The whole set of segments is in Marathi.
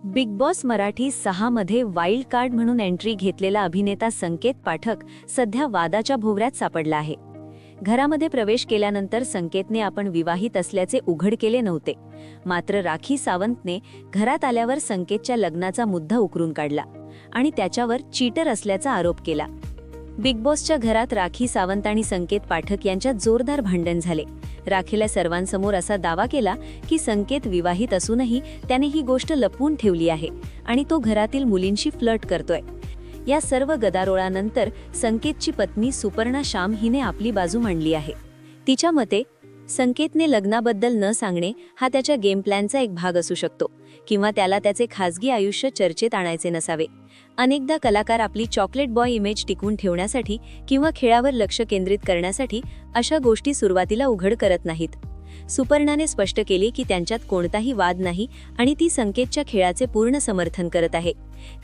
बिग बॉस मराठी 6 मध्ये वाईल्ड कार्ड म्हणून एंट्री घेतलेला अभिनेता संकेत पाठक सध्या वादाच्या भोवऱ्यात सापडला आहे. घरामध्ये प्रवेश केल्यानंतर संकेतने आपण विवाहित असल्याचे उघड केले नव्हते. मात्र राखी सावंतने घरात आल्यावर संकेतच्या लग्नाचा मुद्दा उकरून काढला आणि त्याच्यावर चीटर असल्याचा आरोप केला. बिग बॉसच्या घरात राखी सावंत आणि संकेत पाठक यांच्यात जोरदार भांडण झाले. राखीला सर्वांसमोर असा दावा केला की संकेत विवाहित असूनही त्याने ही गोष्ट लपवून ठेवली आहे आणि तो घरातील मुलींशी फ्लर्ट करतोय. या सर्व गदारोळानंतर संकेतची पत्नी सुपर्णा श्याम हिने आपली बाजू मांडली आहे. तिच्या मते संकेतने लग्नाबद्दल न सांगणे हा त्याच्या गेम प्लॅनचा एक भाग असू शकतो किंवा त्याला त्याचे खासगी आयुष्य चर्चेत आणायचे नसावे. अनेकदा कलाकार आपली चॉकलेट बॉय इमेज टिकवून ठेवण्यासाठी किंवा खेळावर लक्ष केंद्रित करण्यासाठी अशा गोष्टी सुरुवातीला उघड करत नाहीत. सुपर्णाने स्पष्ट केले की त्यांच्यात कोणताही वाद नाही आणि ती संकेतच्या खेळाचे पूर्ण समर्थन करत आहे.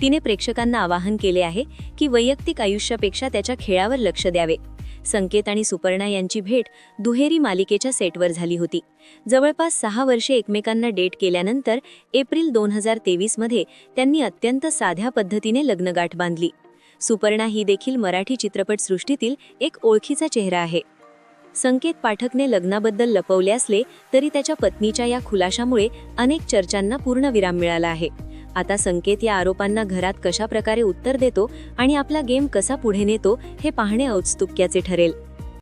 तिने प्रेक्षकांना आवाहन केले आहे की वैयक्तिक आयुष्यापेक्षा त्याच्या खेळावर लक्ष द्यावे. संकेत आणि सुपर्णा यांची भेट दुहेरी मालिकेच्या सेटवर झाली होती. जवळपास 6 वर्षे एकमेकांना डेट केल्यानंतर एप्रिल 2023 मध्ये त्यांनी अत्यंत साध्या पद्धतीने लग्नगाठ बांधली. सुपर्णा ही देखील मराठी चित्रपटसृष्टीतील एक ओळखीचा चेहरा आहे. संकेत पाठकने लग्नाबद्दल लपवले असले तरी त्याच्या पत्नीच्या या खुलाशामुळे अनेक चर्चांना पूर्ण विराम मिळाला आहे. आता संकेत या आरोपांना घरात कशा प्रकारे उत्तर देतो आणि आपला गेम कसा पुढे नेतो हे पाहणे औत्सुक्याचे ठरेल.